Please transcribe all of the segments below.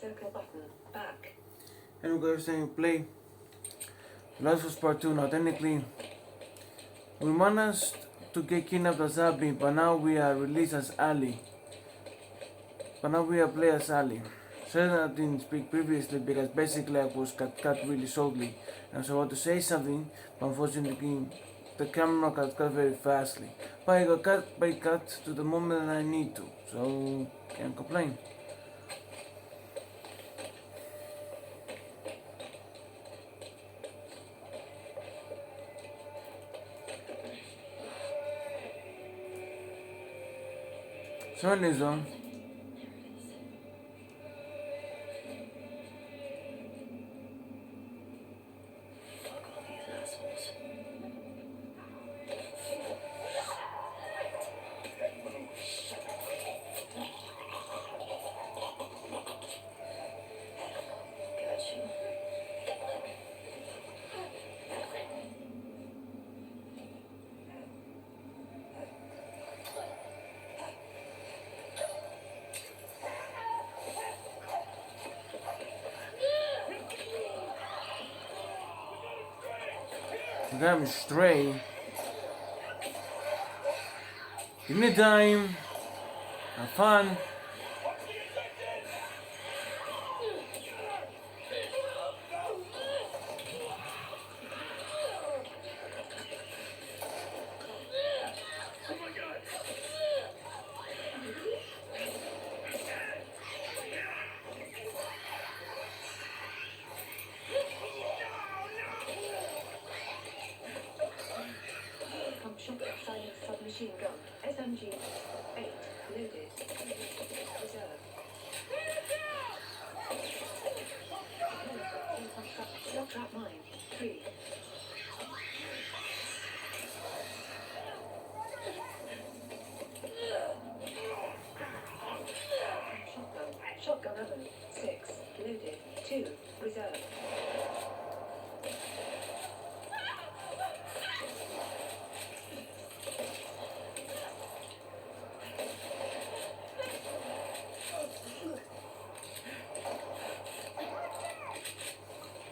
circle button. Back. And we're saying play. Last was part 2. Now technically, we managed to get kidnapped as Abby, but now we are released as Ali. But now we are play as Ali. Sorry that I didn't speak previously because basically I was cut really shortly. I was about to say something, but unfortunately the camera got cut very fastly. But I got cut to the moment that I need to, so can't complain. So in this one, you got me straight. Give me time. Have fun. Submachine gun. SMG 8. Loaded. Reserve. Shock trap mine. 3. Shotgun oven. 6. Loaded. 2. Reserve.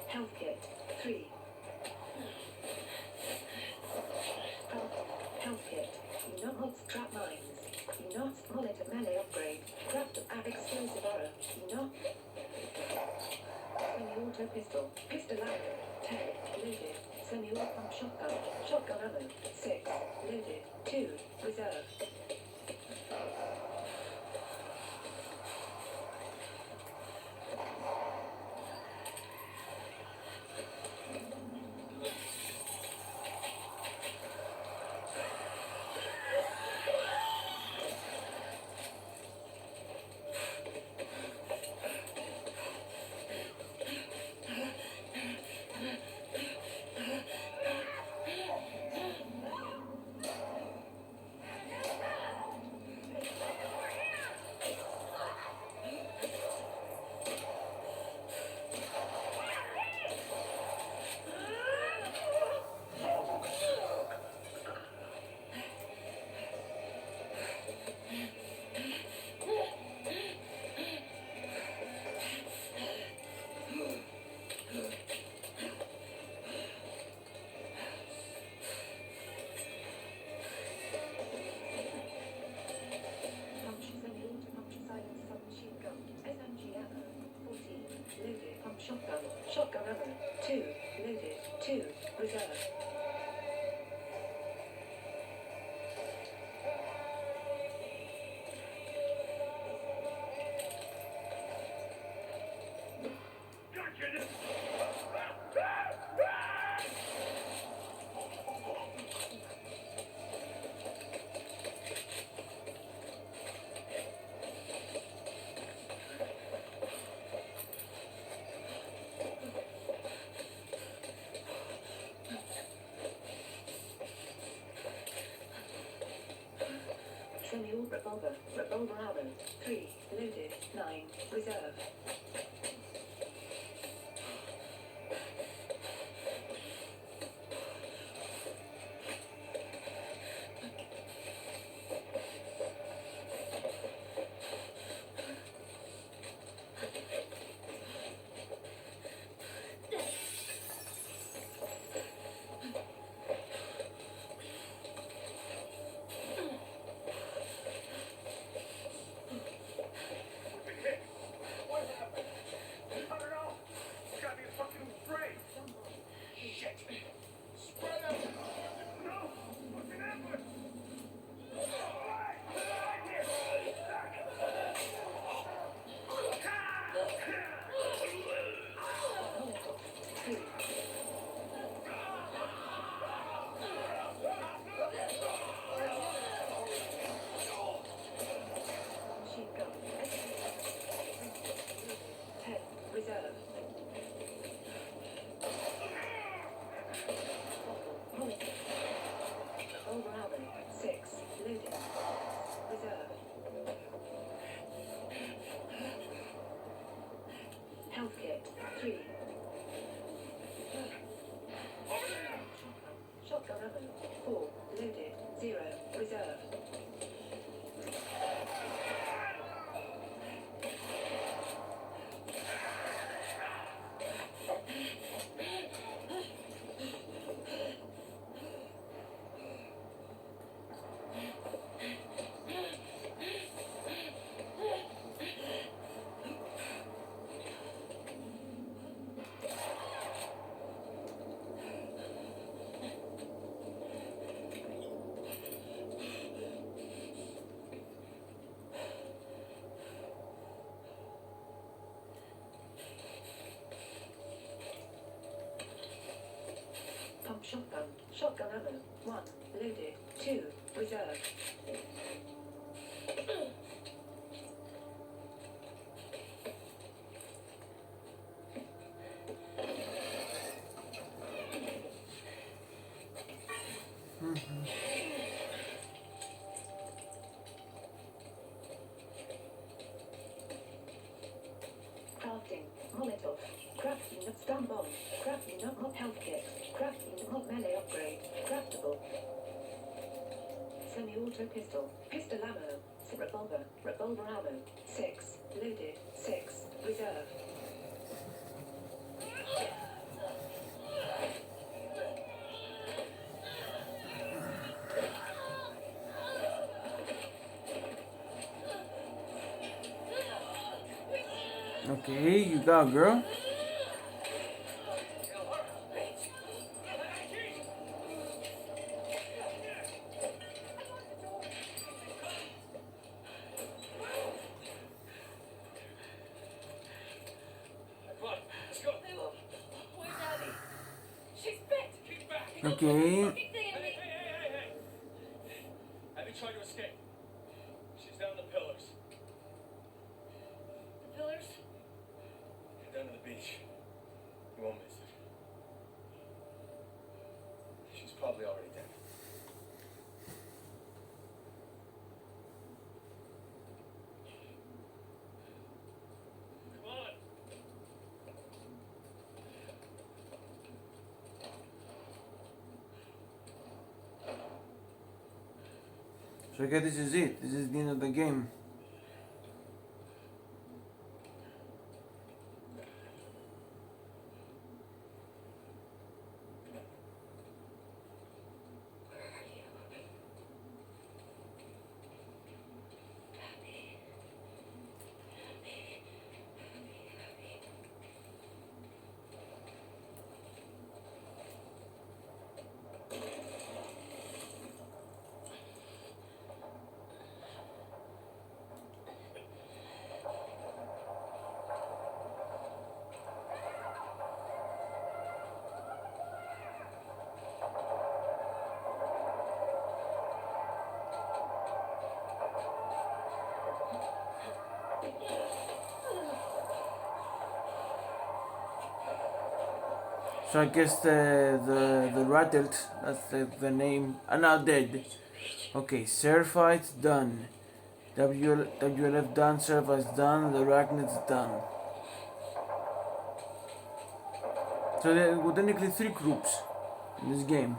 Health kit. 3. Health kit. Not hot trap mines. Not monitor melee upgrade. Craft add explosive arrow. Not semi-auto pistol. Pistol ammo. 10. Loaded. Semi-auto pump shotgun. Shotgun ammo. 6. Loaded. 2. Reserve. Shotgun. Shotgun ammo. 2. Loaded. 2. Reserve. Semi-auto revolver. Revolver ammo. 3. Loaded. 9. Reserve. health kit. 3. Shotgun ammo. 4. Loaded. 0. Reserve. Pump shotgun. Shotgun ammo. 1. Loaded. 2. Reserve. Crafting. Molotov. Crafting of stun bomb. Crafting of mod health kit. Crafting of mod melee upgrade. Craftable. Semi-auto pistol. Pistol ammo. Revolver. Revolver ammo. 6. Loaded. 6. Reserve. Okay, you go, girl. Okay. Have you tried to escape? She's down the pillars. The pillars? Head down to the beach. You won't miss it. She's probably already dead. Come on. So I guess this is it. This is the end of the game. So I guess the rattled, that's the name, are now dead. Okay, Seraphites done. WLF done, Seraphites done, the Arachnids done. So there were technically 3 groups in this game.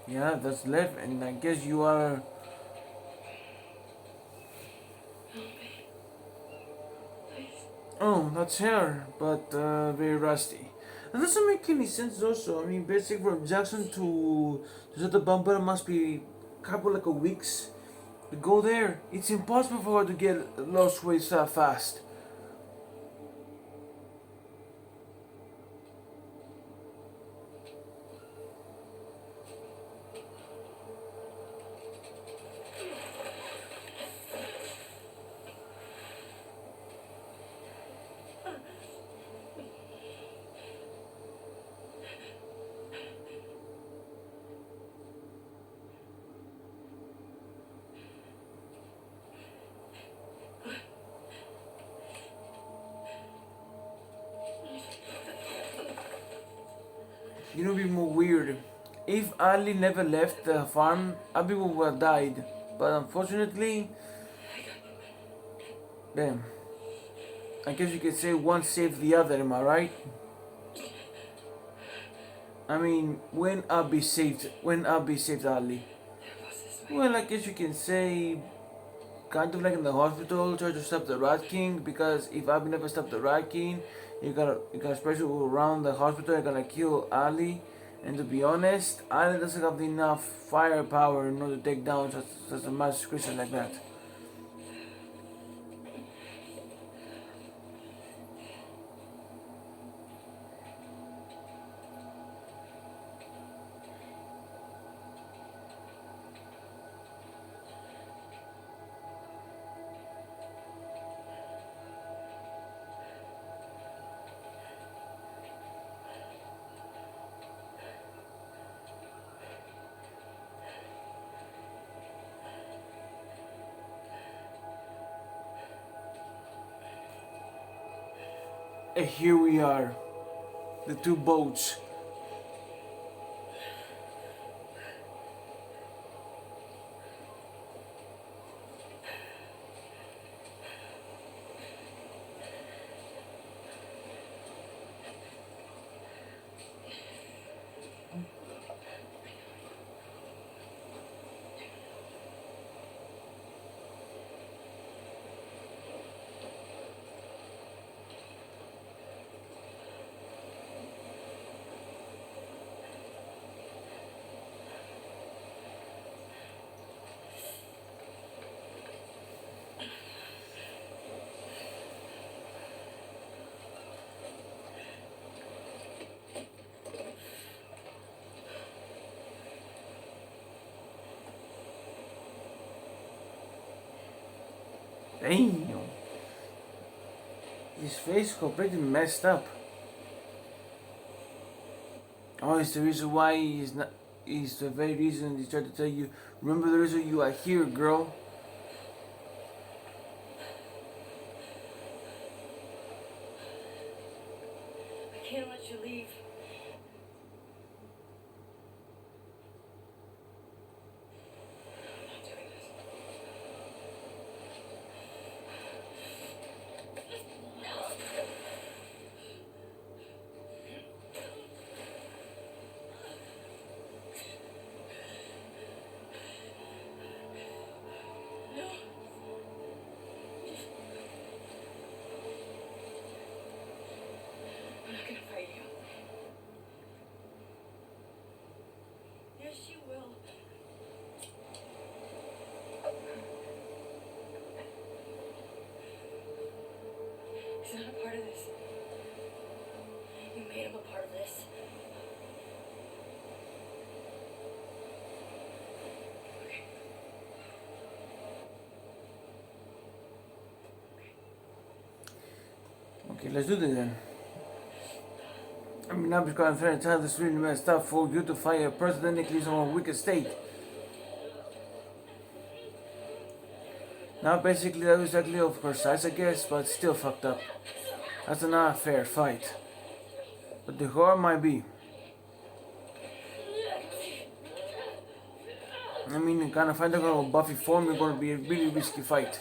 Yeah, that's left, and I guess you are. Oh, that's her, but very rusty. That doesn't make any sense, also. I mean, basically, from Jackson to Santa Barbara must be a couple like a weeks to go there. It's impossible for her to get lost way so fast. you know, be more weird. If Ali never left the farm, Abi would have died. But unfortunately, damn. I guess you could say one saved the other, am I right? I mean, when Abi saved Ali? Well, I guess you can say kind of like in the hospital, try to stop the Rat King, because if Abi never stopped the Rat King, you gotta spread people around the hospital, you're gonna kill Ali. And to be honest, Ali doesn't have enough firepower in order to take down such a massive creature like that. And here we are, the two boats. Damn. His face completely messed up. Oh, it's the reason why he's not. It's the very reason he tried to tell you. Remember the reason you are here, girl. I can't let you leave. I'm not doing this. No. I'm not gonna fight you. Yes, you will. He's not a part of this. You made him a part of this. Okay. Okay, let's do this then. I mean, I'm just gonna try to tell this really messed up for you to fight a person that is on a wicked state. Now, basically, that was exactly of her size, I guess, but still fucked up. That's not a fair fight. But the horror might be. I mean, in kind of fight of Buffy form, it's gonna be a really risky fight.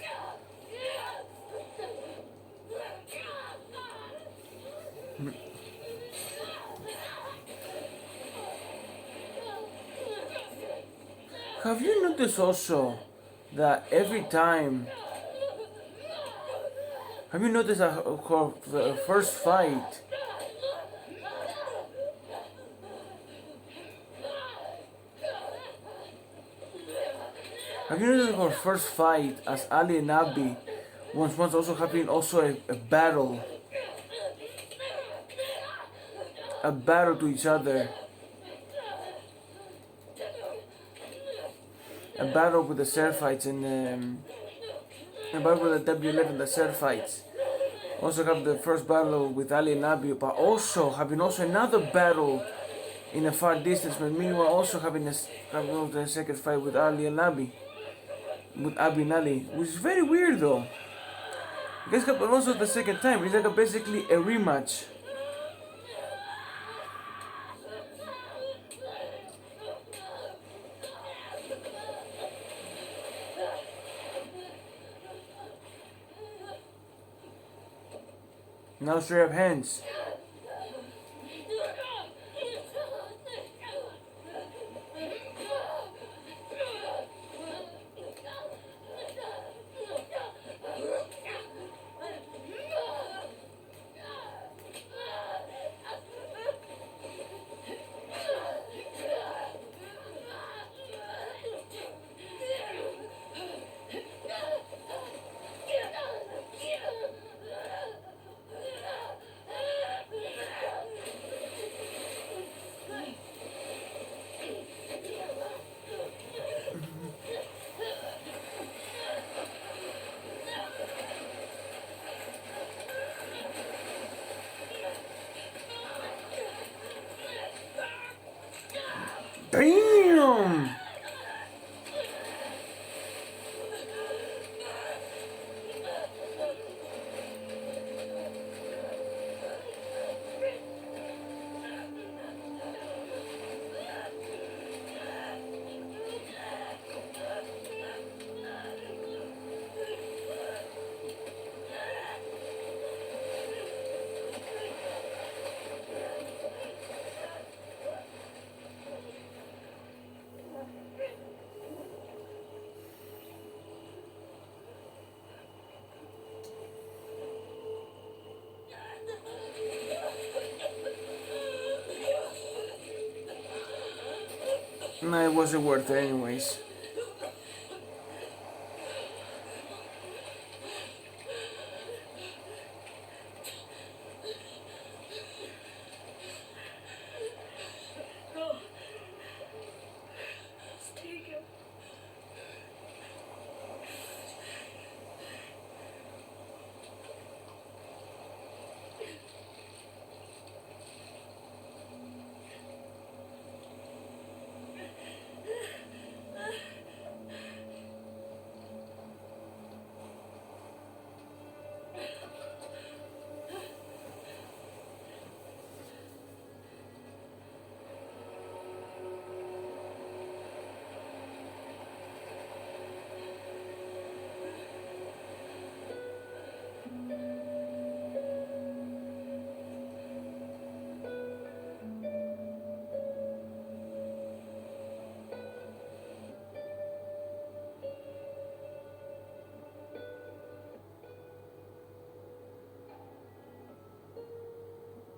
Have you noticed also that every time? Have you noticed that her first fight? Have you noticed her first fight as Ali and Abi once also having also a battle to each other, a battle with the Seraphites and a battle with the W11, the Seraphites. Also have the first battle with Ali and Abi, but also having also another battle in a far distance, but meanwhile also having the second fight with Ali and Abi. With Abi and Ali, which is very weird though. Guess but also the second time, it's like basically a rematch. Now straight up hands. Damn! No, it wasn't worth it anyways. No. Just take him.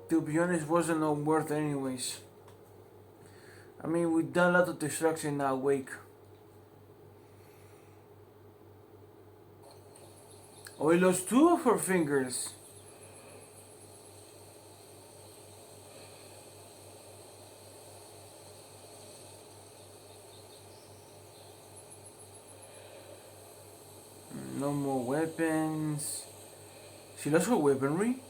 To be honest, wasn't no worth anyways. I mean, we done a lot of destruction now, Wake. Oh, we lost 2 of her fingers. No more weapons. She lost her weaponry?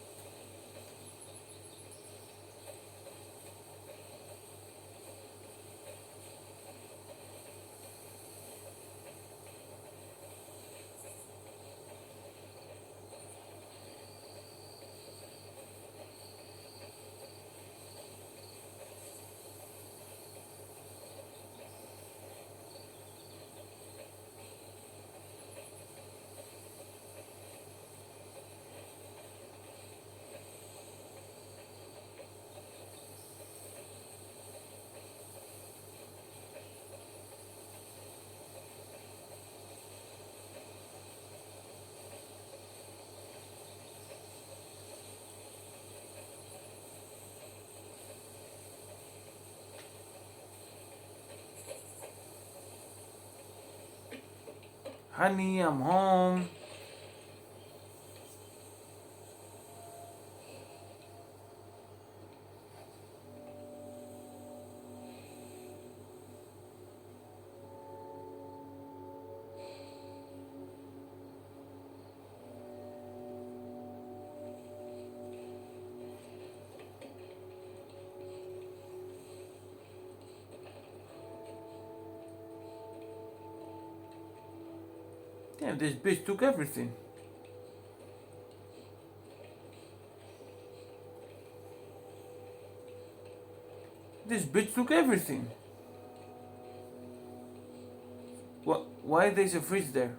Honey, I'm home. Damn, this bitch took everything. This bitch took everything. What? Why there's a fridge there?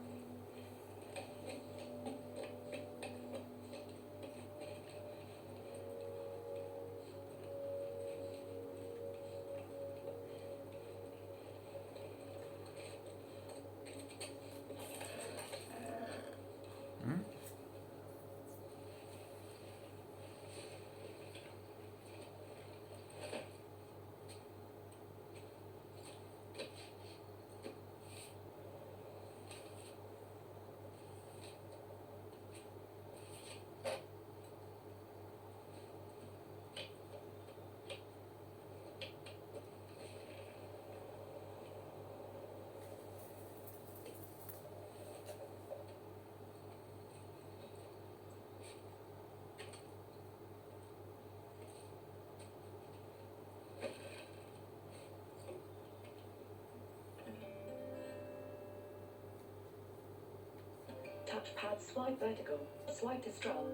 Touchpad swipe vertical. Swipe to strong.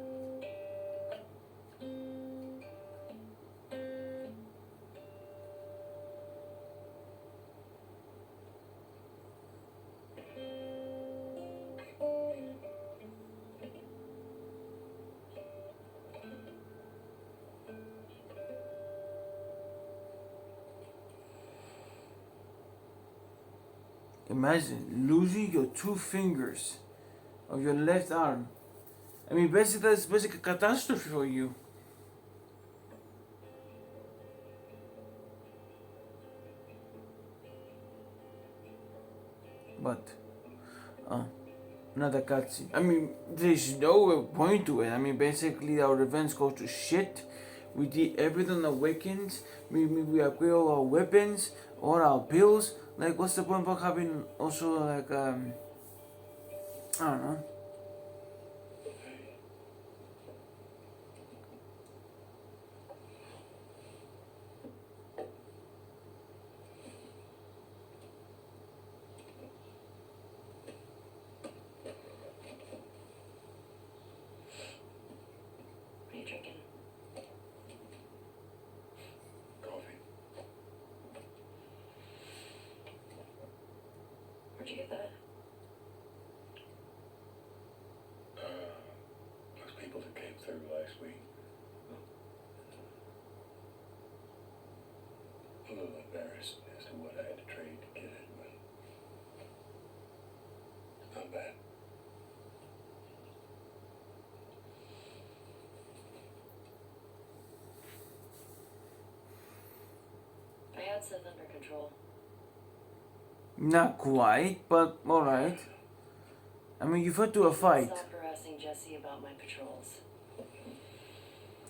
Imagine losing your two fingers of your left arm. I mean, basically, that's basically a catastrophe for you. But, another cutscene. I mean, there's no point to it. I mean, basically, our events go to shit. We did everything awakens. We upgrade all our weapons, all our pills. Like, what's the point of having also, like, I don't know. What are you drinking? Coffee. Where'd you get that? Those people that came through last week. A little embarrassed as to what I had to trade to get it, but it's not bad. I had Seth under control. Not quite, but alright. I mean, you've had to a fight. Stop harassing Jesse about my patrols.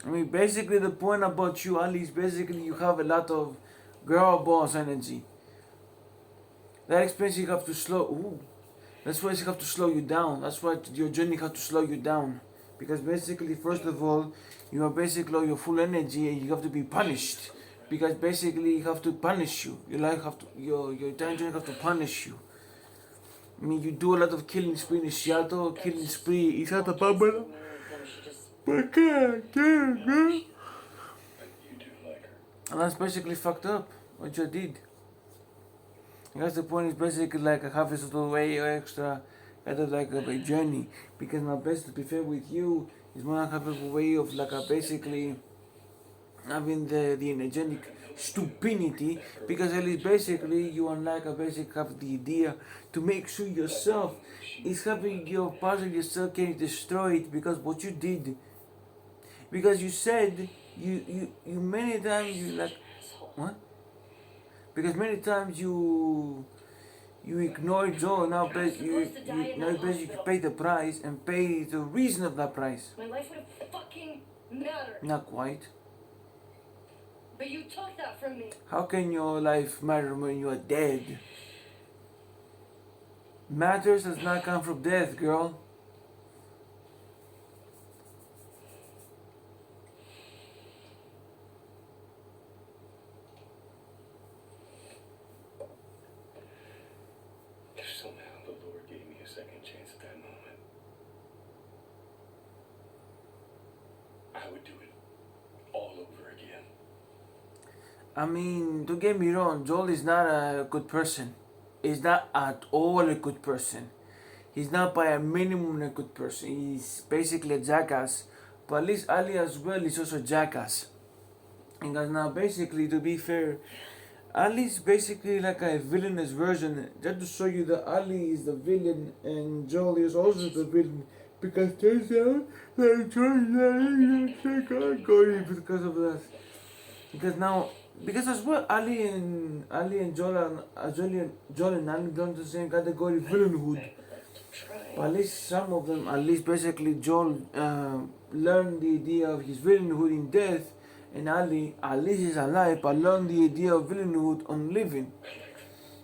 I mean, basically, the point about you, Ali, is basically you have a lot of girl boss energy. That explains you have to slow. Ooh, that's why you have to slow you down. That's why your journey has to slow you down. Because basically, first of all, you are basically your full energy and you have to be punished. Because basically, you have to punish you. Your life have to, your entire journey have to punish you. I mean, you do a lot of killing spree in Seattle, killing spree. Is that a bubble? But you do like her. And that's basically fucked up, what you did. I guess the point is basically like I have this little way extra, kind of like a journey. Because my best, to be fair with you, is more like a way of like a basically having the energetic stupidity. Because at least basically you are like a basic have the idea to make sure yourself is having your part of yourself getting destroyed because what you did. Because you said you many times you like what? Because many times you ignore Joe. Now you basically pay the price and pay the reason of that price. My life would have fucking mattered. Not quite. But you took that from me. How can your life matter when you are dead? Matters does not come from death, girl. If somehow the Lord gave me a second chance at that moment, I would do it all over again. I mean, don't get me wrong, Joel is not a good person. He's not at all a good person. He's not by a minimum a good person. He's basically a jackass. But at least Ali as well is also a jackass. Because now basically, to be fair, Ali is basically like a villainous version. Just to show you that Ali is the villain and Joel is also the villain. Because turns out that Joel is going because of that. Because now, because as well, Ali and Joel and Ali belong to the same category, villainhood. But at least some of them, at least basically Joel learned the idea of his villainhood in death, and Ali, at least is alive, but learned the idea of villainhood on living.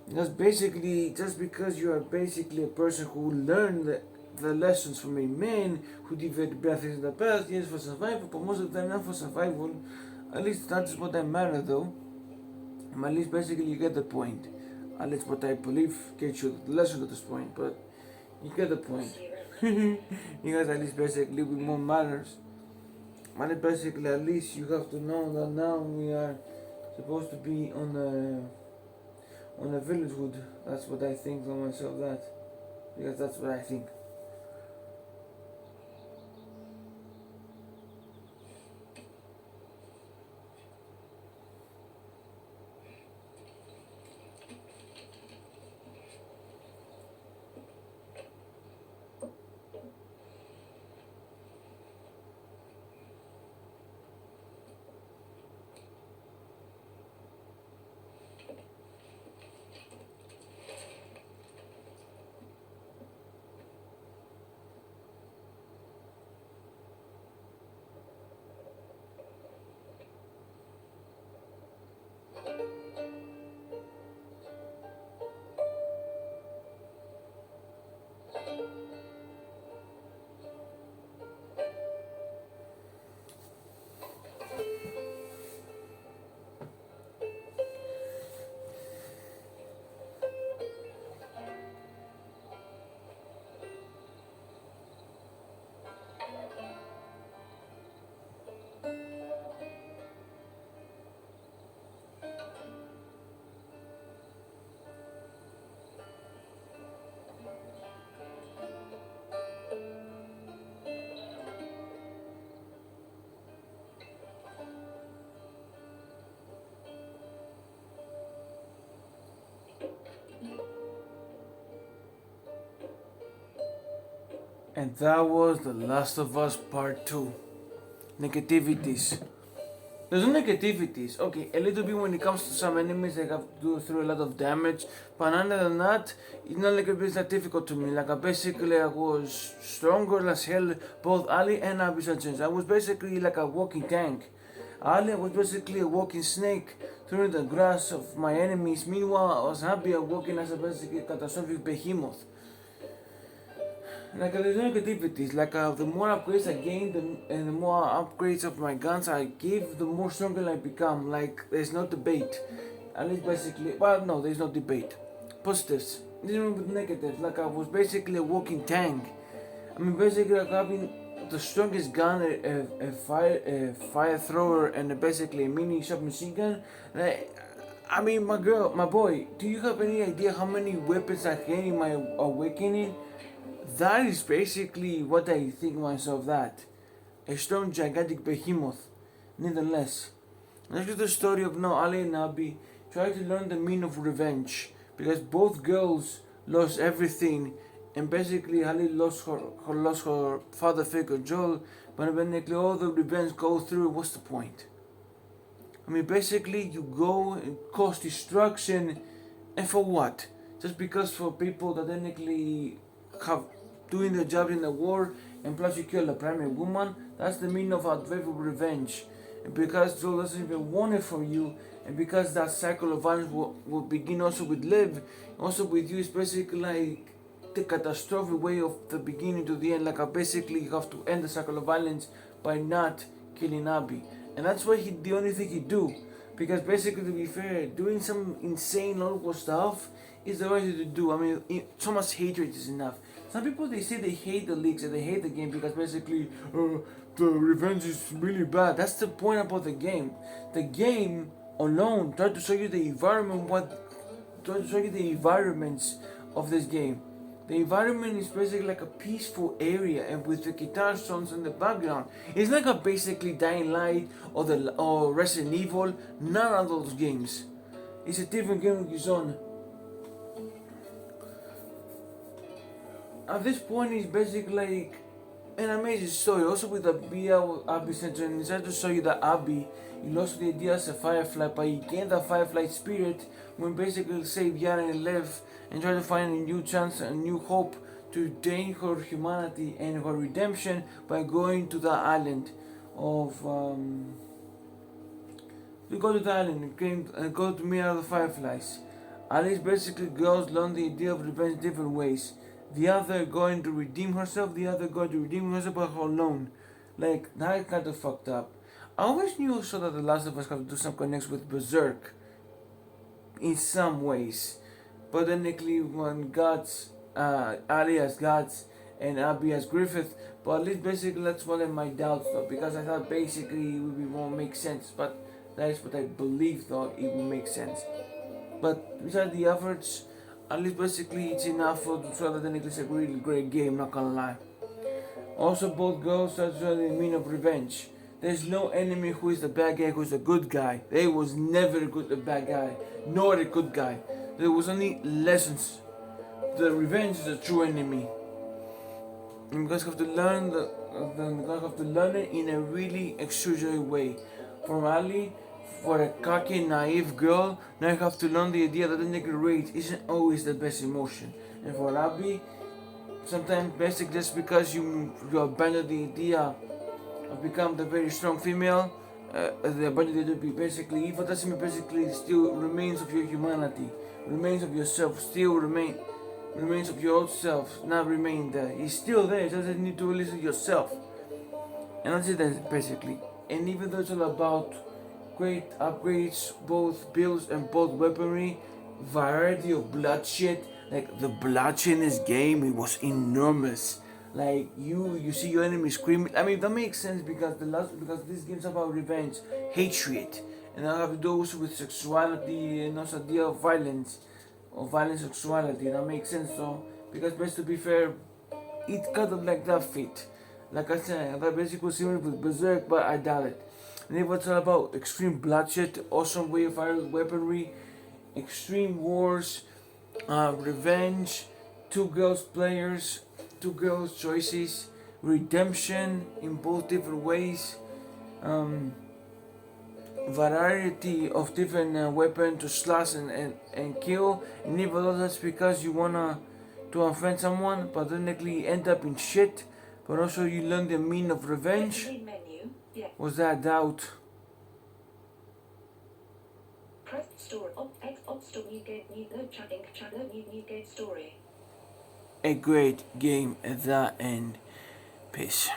That's basically, just because you are basically a person who learned the lessons from a man who did bad things in the past, yes, for survival, but most of the time not for survival. At least that is what I matter though. At least basically you get the point. At least what I believe gets you the lesson to this point, but you get the point. You guys at least basically with more manners. And basically at least you have to know that now we are supposed to be on the village wood. That's what I think for myself that. Because that's what I think. And that was The Last of Us Part 2. Negativities. There's no negativities. Okay, a little bit when it comes to some enemies, they have to do through a lot of damage. But other than that, it's not like it's that difficult to me. Like basically I was stronger as hell, both Ali and Abby Sanchez. I was basically like a walking tank. Ali was basically a walking snake through the grass of my enemies. Meanwhile, I was happy walking as a basically catastrophic behemoth. Like there's no negativities. Like the more upgrades I gain, and the more upgrades of my guns I give, the more stronger I become. Like there's no debate. At least basically, well, no, there's no debate. Positives. Even with negatives. Like I was basically a walking tank. I mean, basically like having the strongest gun, a fire thrower, and basically a mini submachine gun. Like, I mean, my boy, do you have any idea how many weapons I gain in my awakening? That is basically what I think myself that. A strong gigantic behemoth, nevertheless. Let's get the story of now Ali and Abby try to learn the meaning of revenge. Because both girls lost everything, and basically Ali lost her father figure Joel, but basically all the revenge go through, what's the point? I mean basically you go and cause destruction, and for what? Just because for people that technically have doing their job in the war, and plus you kill a primary woman. That's the meaning of unfavorable revenge. And because Joel doesn't even want it for you, and because that cycle of violence will begin also with Liv, also with you, is basically like the catastrophic way of the beginning to the end. Like basically you have to end the cycle of violence by not killing Abby, and that's why the only thing he do. Because basically, to be fair, doing some insane local stuff is the right thing to do. I mean, so much hatred is enough. Some people they say they hate the leaks and they hate the game because basically the revenge is really bad. That's the point about the game. The game alone tried to show you the environment, try to show you the environments of this game. The environment is basically like a peaceful area, and with the guitar songs in the background, it's like a basically Dying Light or Resident Evil. None of those games. It's a different game of its own. At this point, it's basically like an amazing story. Also with the Abby Center, and it's trying to show you that Abby, he lost the idea as a Firefly, but he gained the Firefly spirit when basically saved Yara and Lev, and try to find a new chance, a new hope to retain her humanity and her redemption by going to the island of to go to the island and go to meet other fireflies. At least basically girls learn the idea of revenge different ways. The other going to redeem herself, the other going to redeem herself by her alone. Like that kind of fucked up. I always knew also that The Last of Us have to do some connection with Berserk in some ways. But then when Guts, alias Guts, and Abby as Griffith. But at least basically that's one of my doubts though, because I thought basically it would be more make sense. But that is what I believe though, it will make sense. But besides the efforts, at least basically it's enough for to show that technically it's a really great game, not gonna lie. Also, both girls actually mean of revenge. There's no enemy who is the bad guy, who is the good guy. There was never a bad guy, nor a good guy. There was only lessons. The revenge is a true enemy. And you guys have to learn you guys have to learn it in a really extraordinary way. From Ali, for a cocky, naive girl, now you have to learn the idea that technically rage isn't always the best emotion. And for Abby, sometimes basic just because you abandon the idea of become the very strong female, the ability to be basically evil doesn't mean basically still remains of your humanity, remains of yourself, still remains of your old self, not remain there. It's still there, it doesn't need to release it yourself. And that's it basically. And even though it's all about great upgrades, both builds and both weaponry, variety of bloodshed, like the bloodshed in this game, it was enormous. Like you see your enemy screaming. I mean that makes sense because because this game's about revenge, hatred, and I have to do also with sexuality and also idea of violence, or violent sexuality. That makes sense though, because best to be fair, it kind of like that fit. Like I said, I thought basically was similar with Berserk, but I doubt it. And it was all about extreme bloodshed, awesome way of firing weaponry, extreme wars, revenge, two girls players, two girls choices, redemption in both different ways, variety of different weapons to slash and kill, and even though that's because you wanna to offend someone, but technically end up in shit. But also you learn the meaning of revenge. Main menu. Yeah. Was that doubt? Press store. X store. New game. New no chatting. Channel. New game story. A great game at that end. Peace.